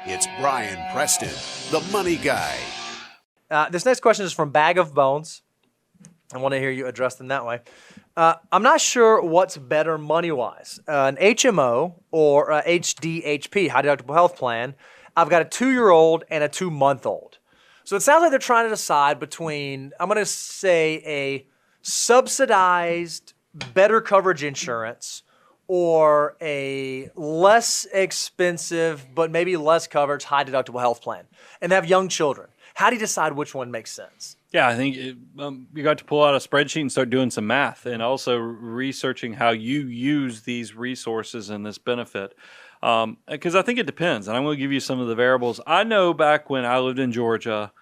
It's Brian Preston, the money guy. This next question is from Bag of Bones. I want to hear you address them that way. I'm not sure what's better money-wise, an HMO or a HDHP, high deductible health plan. I've got a 2-year-old and a 2-month-old. So it sounds like they're trying to decide between, I'm going to say, a subsidized, better coverage insurance or a less expensive but maybe less coverage high deductible health plan, and have young children. How do you decide which one makes sense? Yeah, I think you got to pull out a spreadsheet and start doing some math, and also researching how you use these resources and this benefit. Because I think it depends, and I'm going to give you some of the variables. I know back when I lived in Georgia,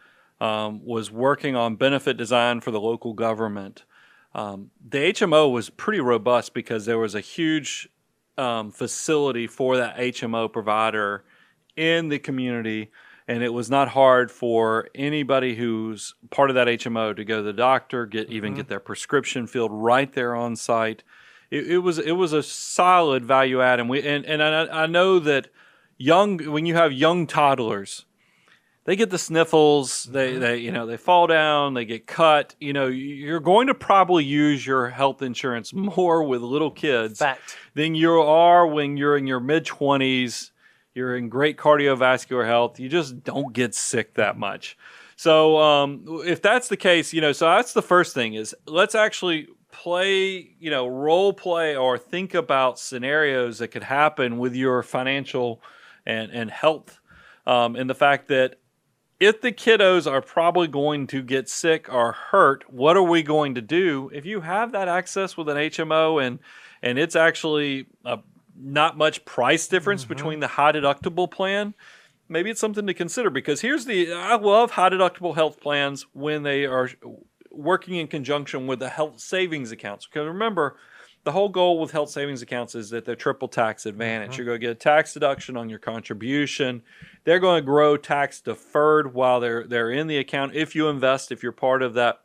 was working on benefit design for the local government. The HMO was pretty robust because there was a huge facility for that HMO provider in the community. And it was not hard for anybody who's part of that HMO to go to the doctor, get their prescription filled right there on site. It was a solid value add, and I know that when you have young toddlers, they get the sniffles, they fall down, they get cut. You're going to probably use your health insurance more with little kids than you are when you're in your mid-20s. You're in great cardiovascular health. You just don't get sick that much. So if that's the case, so that's the first thing is let's actually play, role play or think about scenarios that could happen with your financial and health. And the fact that if the kiddos are probably going to get sick or hurt, what are we going to do? If you have that access with an HMO and it's actually not much price difference between the high deductible plan, maybe it's something to consider, because I love high deductible health plans when they are working in conjunction with the health savings accounts. Because remember, the whole goal with health savings accounts is that they're triple tax advantage. You're going to get a tax deduction on your contribution. They're going to grow tax deferred while they're in the account. If you invest, if you're part of that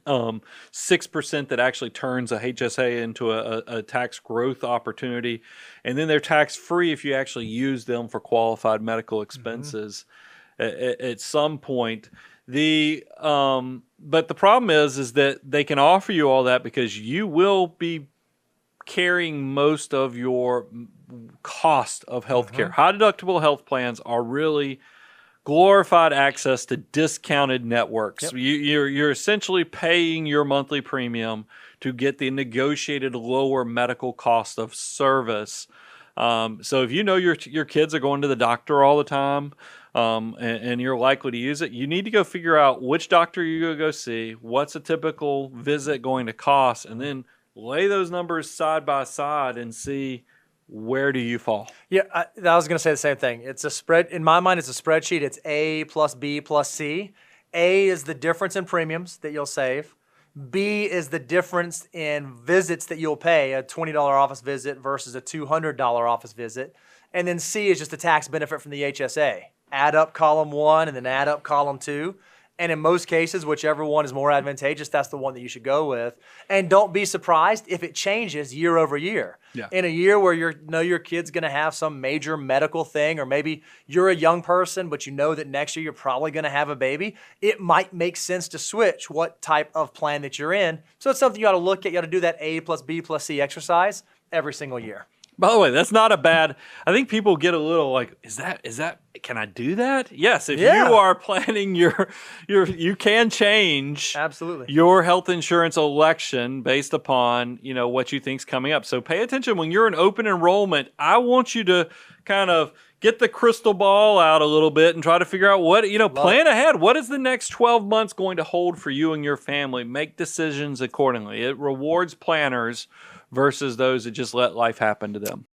6% that actually turns a HSA into a tax growth opportunity, and then they're tax free if you actually use them for qualified medical expenses at some point. But the problem is that they can offer you all that because you will be carrying most of your cost of healthcare. High deductible health plans are really glorified access to discounted networks. Yep. You're essentially paying your monthly premium to get the negotiated lower medical cost of service. So if your kids are going to the doctor all the time, and you're likely to use it, you need to go figure out which doctor you're going to go see, what's a typical visit going to cost, and then lay those numbers side by side and see where do you fall? Yeah, I was going to say the same thing. It's a spread. In my mind, it's a spreadsheet. It's A plus B plus C. A is the difference in premiums that you'll save. B is the difference in visits that you'll pay, a $20 office visit versus a $200 office visit. And then C is just the tax benefit from the HSA. Add up column 1 and then add up column 2. And in most cases, whichever one is more advantageous, that's the one that you should go with. And don't be surprised if it changes year over year. Yeah. In a year where your kid's going to have some major medical thing, or maybe you're a young person, but you know that next year you're probably going to have a baby, it might make sense to switch what type of plan that you're in. So it's something you got to look at. You got to do that A plus B plus C exercise every single year. By the way, that's not a bad. I think people get a little like, is that? Can I do that? Yes, if you are planning you can change absolutely your health insurance election based upon what you think's coming up. So pay attention when you're in open enrollment. I want you to kind of get the crystal ball out a little bit and try to figure out what plan ahead. What is the next 12 months going to hold for you and your family? Make decisions accordingly. It rewards planners versus those that just let life happen to them.